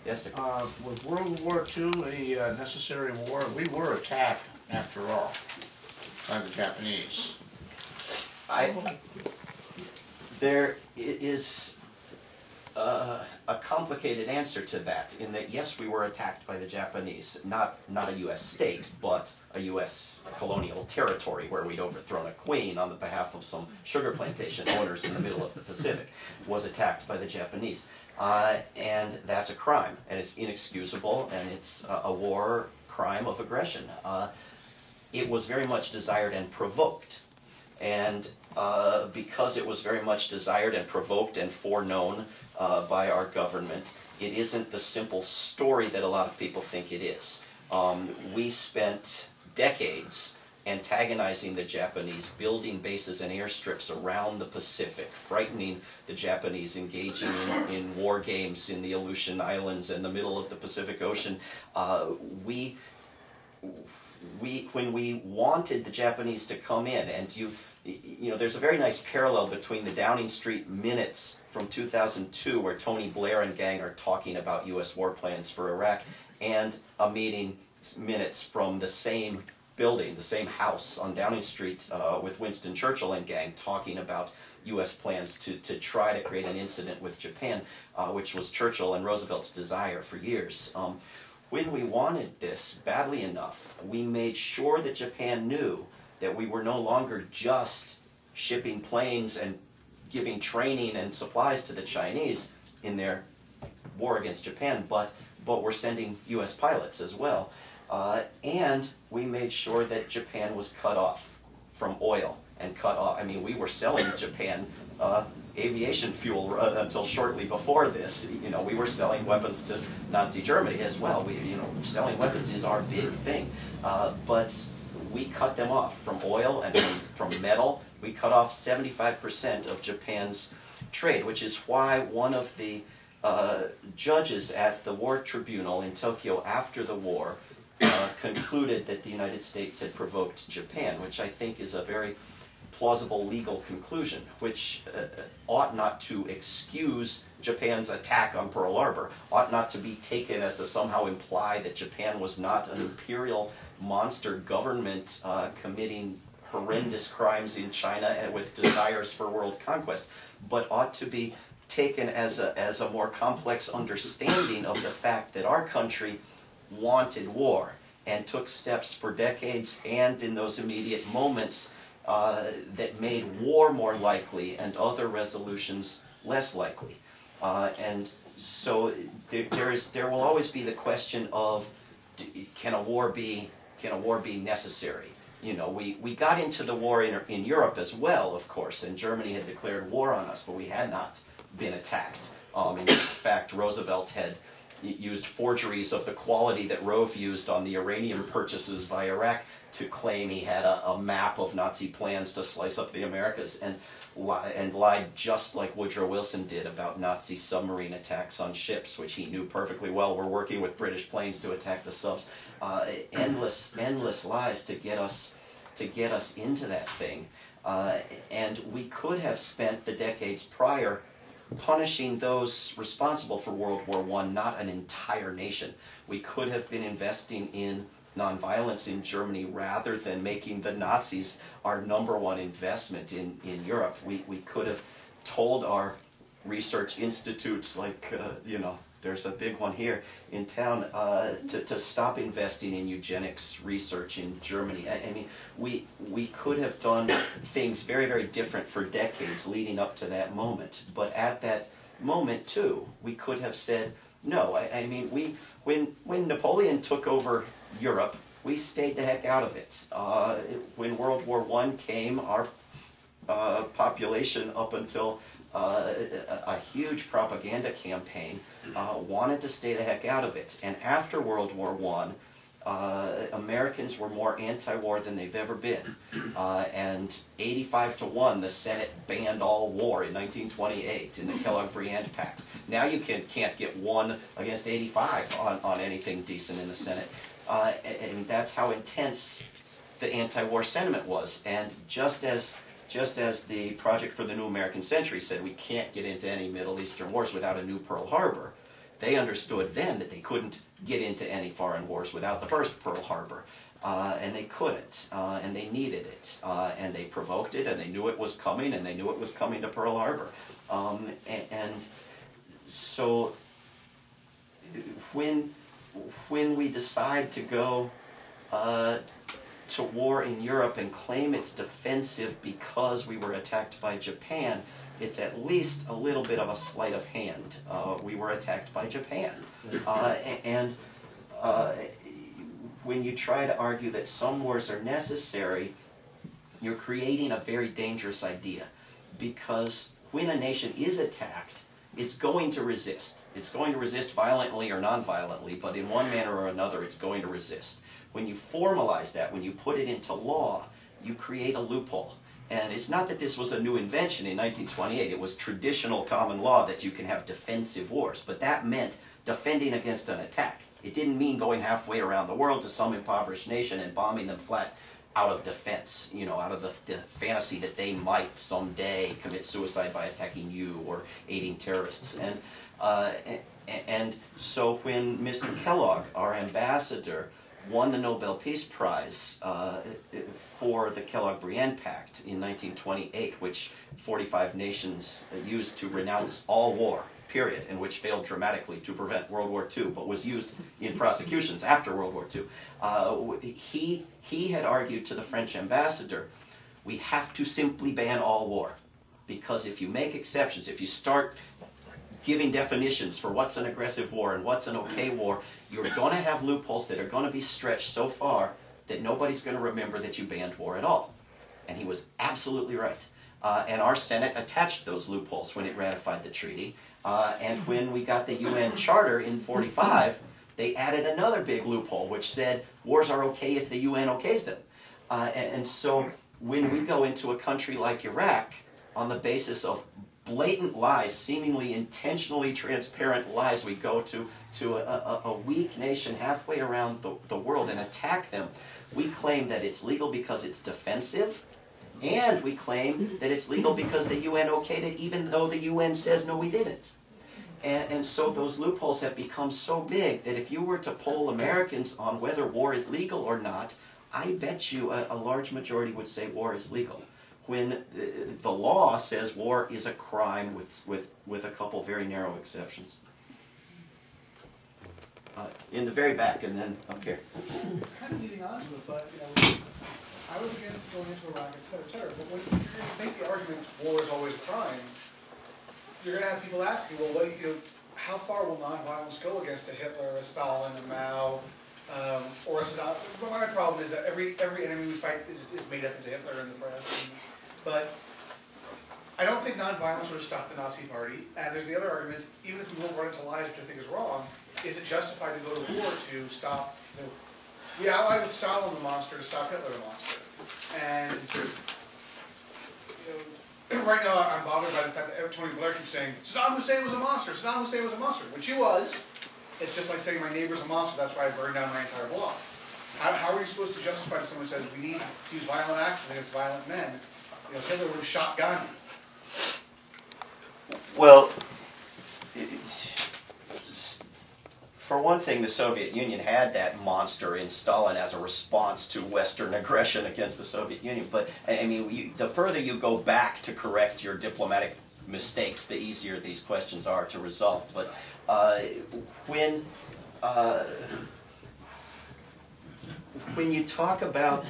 Yes, sir. Was World War II a necessary war? We were attacked, after all, by the Japanese. There is a complicated answer to that, in that yes, we were attacked by the Japanese, not a U.S. state, but a U.S. colonial territory where we'd overthrown a queen on the behalf of some sugar plantation owners in the middle of the Pacific, was attacked by the Japanese. And that's a crime, and it's inexcusable, and it's a war crime of aggression. It was very much desired and provoked, and because it was very much desired and provoked and foreknown by our government, it isn't the simple story that a lot of people think it is. We spent decades antagonizing the Japanese, building bases and airstrips around the Pacific, frightening the Japanese, engaging in war games in the Aleutian Islands and the middle of the Pacific Ocean. When we wanted the Japanese to come in, and you know, there's a very nice parallel between the Downing Street minutes from 2002, where Tony Blair and gang are talking about U.S. war plans for Iraq, and a meeting minutes from the same building, the same house on Downing Street with Winston Churchill and gang talking about U.S. plans to try to create an incident with Japan, which was Churchill and Roosevelt's desire for years. When we wanted this badly enough, we made sure that Japan knew that we were no longer just shipping planes and giving training and supplies to the Chinese in their war against Japan, but we're sending U.S. pilots as well. And we made sure that Japan was cut off from oil and cut off. I mean, we were selling Japan aviation fuel until shortly before this. You know, we were selling weapons to Nazi Germany as well. Selling weapons is our big thing. But we cut them off from oil and from metal. We cut off 75% of Japan's trade, which is why one of the judges at the War Tribunal in Tokyo after the war concluded that the United States had provoked Japan, which I think is a very plausible legal conclusion, which ought not to excuse Japan's attack on Pearl Harbor, ought not to be taken as to somehow imply that Japan was not an imperial monster government committing horrendous crimes in China and with desires for world conquest, but ought to be taken as a more complex understanding of the fact that our country wanted war and took steps for decades and in those immediate moments that made war more likely and other resolutions less likely. And so there will always be the question of, can a war be necessary? You know, we got into the war in Europe as well, of course, and Germany had declared war on us, but we had not been attacked. In fact, Roosevelt had used forgeries of the quality that Rove used on the uranium purchases by Iraq to claim he had a map of Nazi plans to slice up the Americas, and lied just like Woodrow Wilson did about Nazi submarine attacks on ships, which he knew perfectly well were working with British planes to attack the subs. Endless lies to get us into that thing, and we could have spent the decades prior punishing those responsible for World War I, not an entire nation. We could have been investing in nonviolence in Germany rather than making the Nazis our #1 investment in Europe. We could have told our research institutes, like, you know, there's a big one here in town, to stop investing in eugenics research in Germany. I mean, we could have done things very, very different for decades leading up to that moment. But at that moment, too, we could have said, no. I mean, when Napoleon took over Europe, we stayed the heck out of it. When World War I came, our population, up until a huge propaganda campaign, wanted to stay the heck out of it. And after World War I, Americans were more anti-war than they've ever been. And 85-1, the Senate banned all war in 1928 in the Kellogg-Briand Pact. Now you can't get 1 against 85 on anything decent in the Senate. And that's how intense the anti-war sentiment was. And just as the Project for the New American Century said we can't get into any Middle Eastern wars without a new Pearl Harbor, They understood then that they couldn't get into any foreign wars without the first Pearl Harbor. And they couldn't, and they needed it, and they provoked it, and they knew it was coming, and they knew it was coming to Pearl Harbor. And so when we decide to go to war in Europe and claim it's defensive because we were attacked by Japan, it's at least a little bit of a sleight of hand. We were attacked by Japan. When you try to argue that some wars are necessary, you're creating a very dangerous idea. Because when a nation is attacked, it's going to resist. It's going to resist violently or non-violently, but in one manner or another, it's going to resist. When you formalize that, when you put it into law, you create a loophole. And it's not that this was a new invention in 1928. It was traditional common law that you can have defensive wars. But that meant defending against an attack. It didn't mean going halfway around the world to some impoverished nation and bombing them flat out of defense, you know, out of the fantasy that they might someday commit suicide by attacking you or aiding terrorists. And so when Mr. Kellogg, our ambassador, won the Nobel Peace Prize for the Kellogg-Briand Pact in 1928, which 45 nations used to renounce all war, period, and which failed dramatically to prevent World War II, but was used in prosecutions after World War II. He had argued to the French ambassador, we have to simply ban all war, because if you make exceptions, if you start giving definitions for what's an aggressive war and what's an okay war, you're going to have loopholes that are going to be stretched so far that nobody's going to remember that you banned war at all. And he was absolutely right. And our Senate attached those loopholes when it ratified the treaty. And when we got the UN Charter in '45, they added another big loophole which said wars are okay if the UN okays them. And so when we go into a country like Iraq on the basis of blatant lies, seemingly intentionally transparent lies, we go to a weak nation halfway around the world and attack them, we claim that it's legal because it's defensive, and we claim that it's legal because the UN okayed it even though the UN says no we didn't. And so those loopholes have become so big that if you were to poll Americans on whether war is legal or not, I bet you a large majority would say war is legal, when the law says war is a crime with a couple very narrow exceptions. In the very back, and then up here. It's kind of leading on to it, but you know, I was against going into Iraq, etc. But when you're going to make the argument war is always a crime, you're going to have people asking, well, what, you know, how far will nonviolence go against a Hitler, a Stalin, a Mao, or a Saddam? Well, my problem is that every enemy we fight is made up into Hitler in the press. But I don't think nonviolence would have stopped the Nazi Party. And there's the other argument, even if we won't run into lies, which I think is wrong, is it justified to go to war to stop, you know, we allied with Stalin the monster to stop Hitler the monster. And you know, right now I'm bothered by the fact that Tony Blair keeps saying, Saddam Hussein was a monster, Saddam Hussein was a monster, which he was. It's just like saying my neighbor's a monster, that's why I burned down my entire block. How are you supposed to justify to someone who says we need to use violent action against violent men? You know, Hitler would have shot Gandhi. Well, for one thing, the Soviet Union had that monster in Stalin as a response to Western aggression against the Soviet Union. But, I mean, the further you go back to correct your diplomatic mistakes, the easier these questions are to resolve. But when you talk about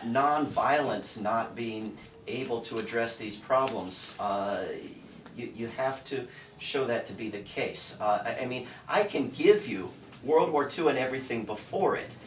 nonviolence not being able to address these problems, you have to show that to be the case. I mean, I can give you World War II and everything before it,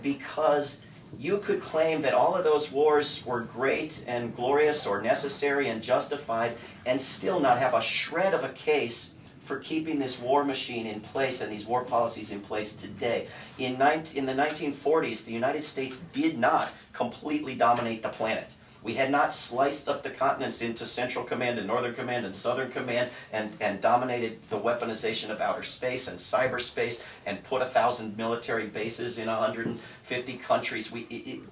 because you could claim that all of those wars were great and glorious or necessary and justified and still not have a shred of a case for keeping this war machine in place and these war policies in place today. In the 1940s, the United States did not completely dominate the planet. We had not sliced up the continents into Central Command and Northern Command and Southern Command and dominated the weaponization of outer space and cyberspace and put 1,000 military bases in 150 countries.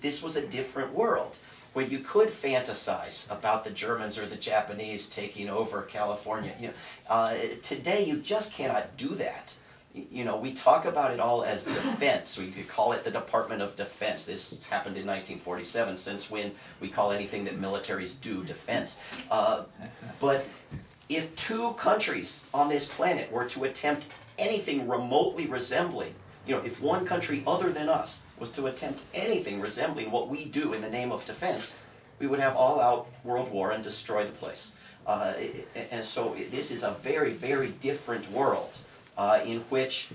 This was a different world. where you could fantasize about the Germans or the Japanese taking over California. Today you just cannot do that. We talk about it all as defense. We could call it the Department of Defense. This happened in 1947, since when we call anything that militaries do defense. But if two countries on this planet were to attempt anything remotely resembling, if one country other than us was to attempt anything resembling what we do in the name of defense, we would have all-out world war and destroy the place. And so this is a very, very different world in which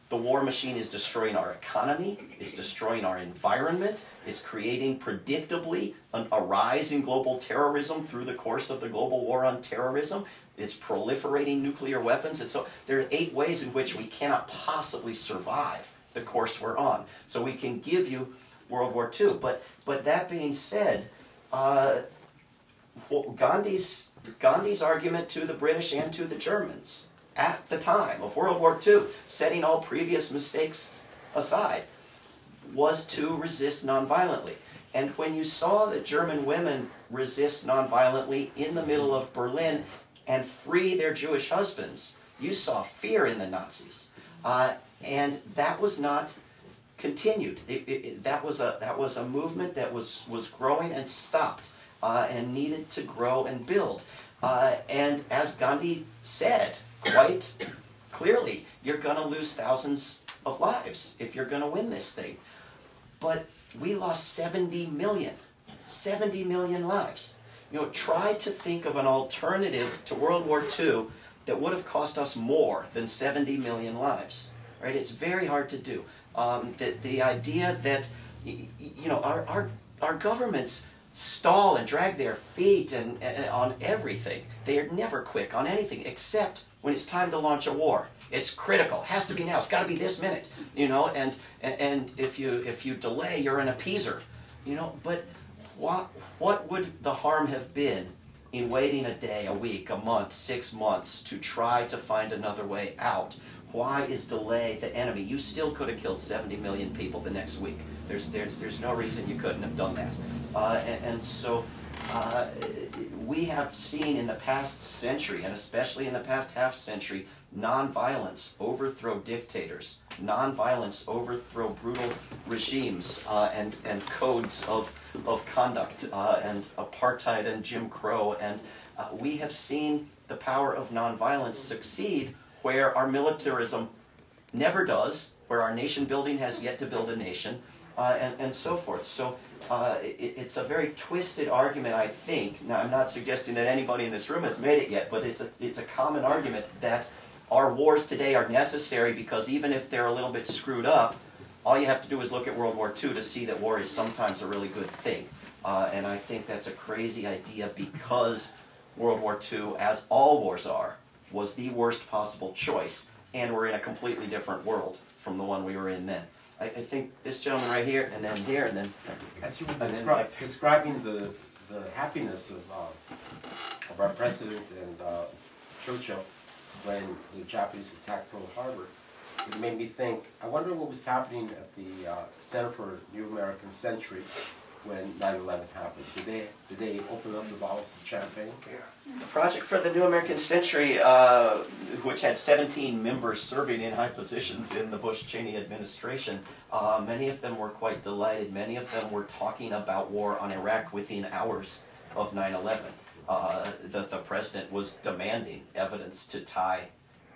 the war machine is destroying our economy, it's destroying our environment, it's creating predictably a rise in global terrorism through the course of the global war on terrorism. It's proliferating nuclear weapons. And so there are 8 ways in which we cannot possibly survive the course we're on. So we can give you World War II. But that being said, Gandhi's argument to the British and to the Germans at the time of World War II, setting all previous mistakes aside, was to resist nonviolently. And when you saw the German women resist nonviolently in the middle of Berlin and free their Jewish husbands, you saw fear in the Nazis. And that was not continued. That was a movement that was growing and stopped and needed to grow and build. And as Gandhi said quite clearly, you're going to lose thousands of lives if you're going to win this thing. But we lost 70 million lives. Try to think of an alternative to World War II that would have cost us more than 70 million lives. Right? It's very hard to do. The idea that our governments stall and drag their feet and on everything. They are never quick on anything except when it's time to launch a war. It's critical. It has to be now. It's got to be this minute. And if you delay, you're an appeaser. But what would the harm have been in waiting a day, a week, a month, 6 months to try to find another way out? Why is delay the enemy? You still could have killed 70 million people the next week. There's no reason you couldn't have done that. And so we have seen in the past century, and especially in the past half century, nonviolence overthrow dictators, nonviolence overthrow brutal regimes and codes of conduct and apartheid and Jim Crow. And we have seen the power of nonviolence succeed where our militarism never does, where our nation building has yet to build a nation, and so forth. So it's a very twisted argument, I think. Now, I'm not suggesting that anybody in this room has made it yet, but it's a common argument that our wars today are necessary because even if they're a little bit screwed up, all you have to do is look at World War II to see that war is sometimes a really good thing. And I think that's a crazy idea because World War II, as all wars are, was the worst possible choice, and we're in a completely different world from the one we were in then. I think this gentleman right here, and then here, and then... As you were describing the happiness of our president and Churchill when the Japanese attacked Pearl Harbor, it made me think, I wonder what was happening at the Center for New American Century when 9/11 happened. Did they open up the bottles of champagne? Yeah. The Project for the New American Century, which had 17 members serving in high positions in the Bush-Cheney administration, many of them were quite delighted. Many of them were talking about war on Iraq within hours of 9/11. The president was demanding evidence to tie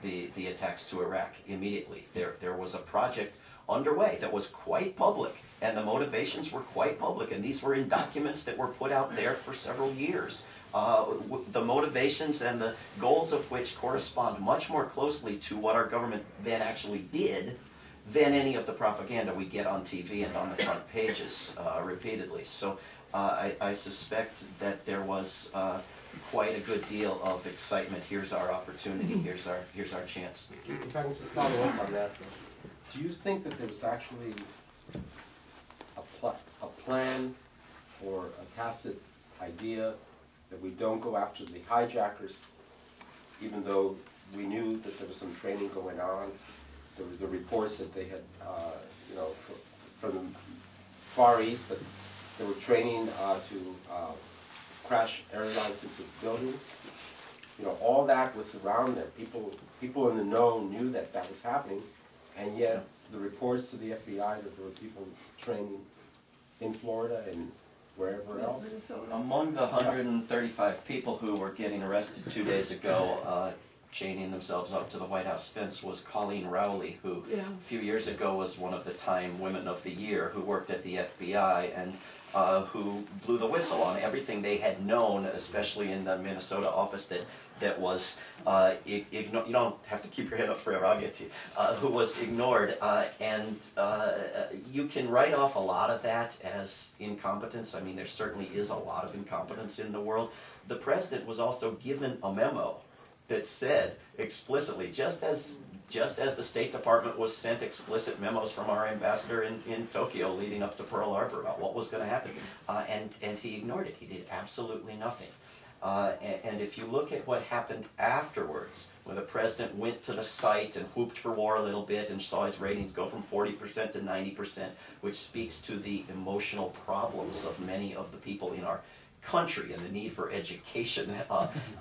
the attacks to Iraq immediately. There was a project underway that was quite public, and the motivations were quite public, and these were in documents that were put out there for several years. The motivations and the goals of which correspond much more closely to what our government then actually did than any of the propaganda we get on TV and on the front pages repeatedly. So I suspect that there was quite a good deal of excitement. Here's our opportunity. Here's our chance. If I can just follow up on that, do you think that there was actually a plan or a tacit idea that we don't go after the hijackers, even though we knew that there was some training going on? There were the reports that they had, from the Far East, that They were training to crash airlines into buildings. You know, all that was around them. People in the know knew that that was happening, and yet the reports to the FBI that there were people training in Florida and wherever else. Among the 135 people who were getting arrested 2 days ago, chaining themselves up to the White House fence, was Colleen Rowley, who a few years ago was one of the Time Women of the Year, who worked at the FBI and who blew the whistle on everything they had known, especially in the Minnesota office that was you don't have to keep your head up forever, I'll get to you, who was ignored, and you can write off a lot of that as incompetence. I mean, there certainly is a lot of incompetence in the world. The president was also given a memo that said explicitly, just as the State Department was sent explicit memos from our ambassador in Tokyo leading up to Pearl Harbor about what was going to happen, and he ignored it. He did absolutely nothing. And if you look at what happened afterwards, when the president went to the site and whooped for war a little bit and saw his ratings go from 40% to 90%, which speaks to the emotional problems of many of the people in our country and the need for education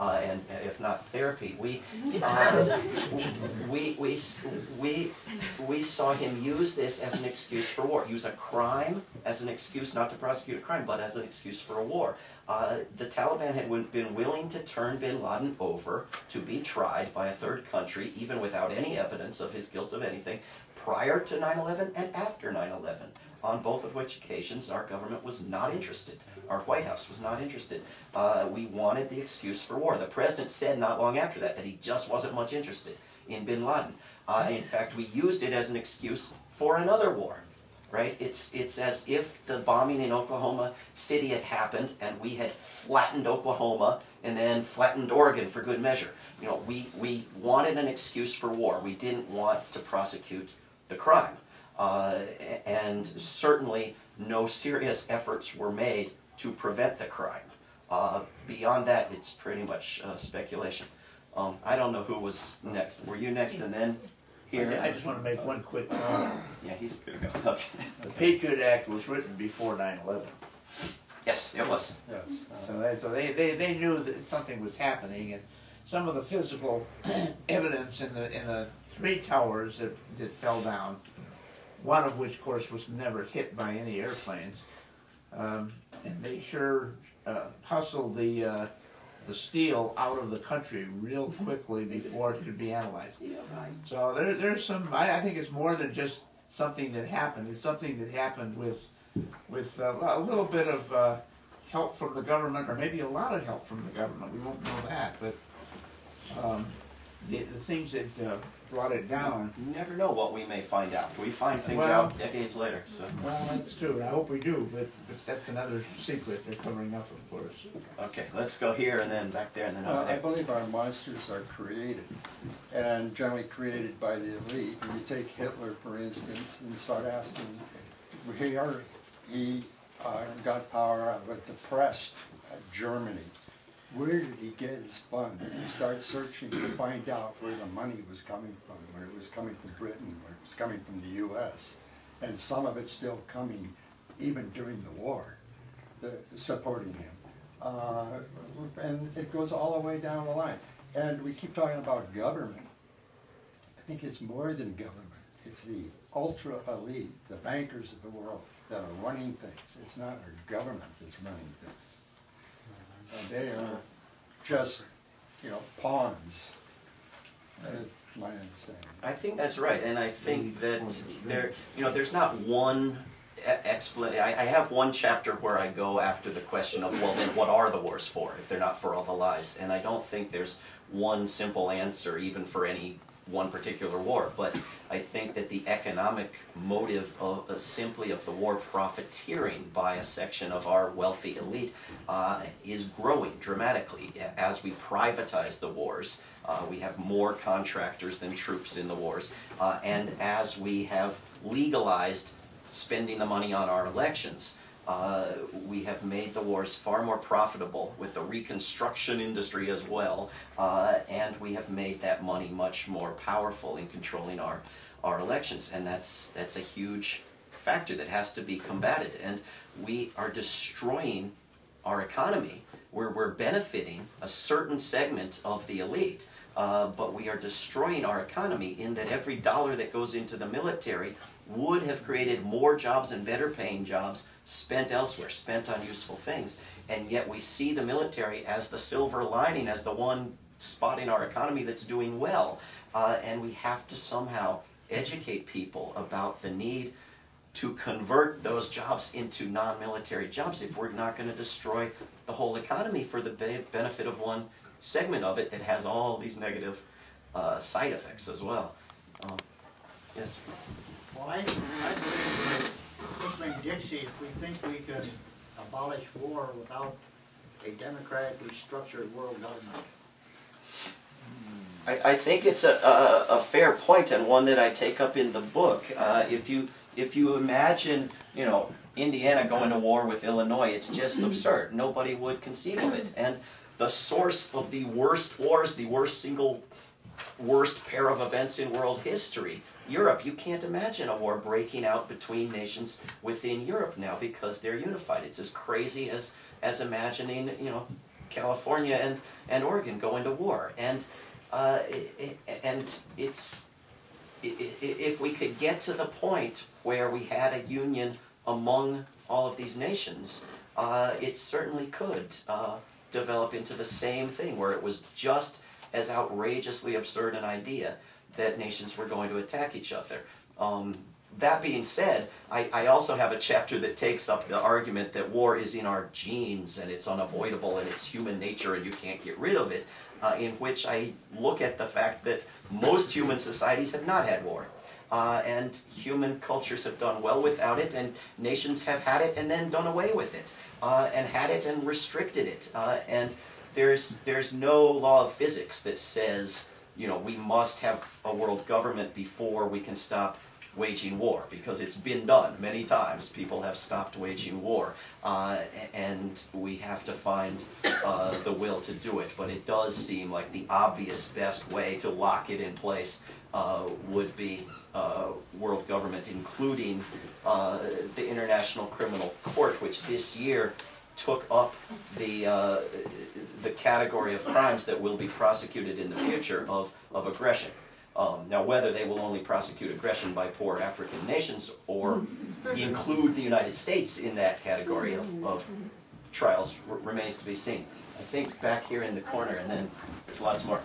and if not therapy, we saw him use this as an excuse for war. Use a crime as an excuse not to prosecute a crime, but as an excuse for a war. The Taliban had been willing to turn bin Laden over to be tried by a third country, even without any evidence of his guilt of anything, prior to 9/11 and after 9/11. On both of which occasions, our government was not interested. Our White House was not interested. We wanted the excuse for war. The president said not long after that he just wasn't much interested in bin Laden. In fact, we used it as an excuse for another war. Right? It's as if the bombing in Oklahoma City had happened and we had flattened Oklahoma and then flattened Oregon for good measure. You know, we wanted an excuse for war. We didn't want to prosecute the crime. And certainly no serious efforts were made to prevent the crime. Beyond that, it's pretty much speculation. I don't know who was next. Were you next and then here? I just want to make one quick comment. Yeah, he's good to go. Okay. The Patriot Act was written before 9/11. Yes, it was. Yes. So they knew that something was happening, and some of the physical evidence in the three towers that fell down, one of which, of course, was never hit by any airplanes, and they sure hustled the steel out of the country real quickly before it could be analyzed. Yeah, right. So there's some. I think it's more than just something that happened. It's something that happened with a little bit of help from the government, or maybe a lot of help from the government. We won't know that, but the things that brought it down. You never know what we may find out. We find things Well, out decades later. So. Well, that's true. I hope we do, but that's another secret they're covering up, of course. Okay, let's go here and then back there and then over I there. believe our monsters are created, and generally created by the elite. And you take Hitler, for instance, and start asking, he got power with the depressed Germany. Where did he get his funds? He started searching to find out where the money was coming from, where it was coming from Britain, where it was coming from the U.S. And some of it's still coming, even during the war, supporting him. And it goes all the way down the line. And we keep talking about government. I think it's more than government. It's the ultra elite, the bankers of the world that are running things. It's not our government that's running things. And they are just, pawns. That's my understanding. I think that's right, and I think that there's not one explanation. I have one chapter where I go after the question of, well, then what are the wars for if they're not for all the lies? And I don't think there's one simple answer, even for any one particular war, but I think that the economic motive of simply of the war profiteering by a section of our wealthy elite is growing dramatically. As we privatize the wars, we have more contractors than troops in the wars, and as we have legalized spending the money on our elections, we have made the wars far more profitable with the reconstruction industry as well, and we have made that money much more powerful in controlling our elections, and that's a huge factor that has to be combated, and we are destroying our economy. We're benefiting a certain segment of the elite, but we are destroying our economy in that every dollar that goes into the military would have created more jobs and better paying jobs spent elsewhere, spent on useful things. And yet we see the military as the silver lining, as the one spot in our economy that's doing well. And we have to somehow educate people about the need to convert those jobs into non-military jobs if we're not going to destroy the whole economy for the benefit of one segment of it that has all these negative side effects as well. Yes? Well, I believe Whistling Dixie, if we think we could abolish war without a democratically structured world government. I think it's a fair point, and one that I take up in the book. If you imagine, you know, Indiana going to war with Illinois, it's just absurd. Nobody would conceive of it. And the source of the worst wars, the worst pair of events in world history, Europe, you can't imagine a war breaking out between nations within Europe now because they're unified. It's as crazy as imagining, you know, California and Oregon going to war. And it's, if we could get to the point where we had a union among all of these nations, it certainly could develop into the same thing, where it was just as outrageously absurd an idea that nations were going to attack each other. That being said, I also have a chapter that takes up the argument that war is in our genes and it's unavoidable and it's human nature and you can't get rid of it, in which I look at the fact that most human societies have not had war. And human cultures have done well without it, and nations have had it and then done away with it, and had it and restricted it. And there's no law of physics that says, you know, we must have a world government before we can stop waging war, because it's been done many times. People have stopped waging war, and we have to find the will to do it. But it does seem like the obvious best way to lock it in place would be world government, including the International Criminal Court, which this year took up the category of crimes that will be prosecuted in the future of aggression. Now, whether they will only prosecute aggression by poor African nations or include the United States in that category of trials remains to be seen. I think back here in the corner, and then there's lots more.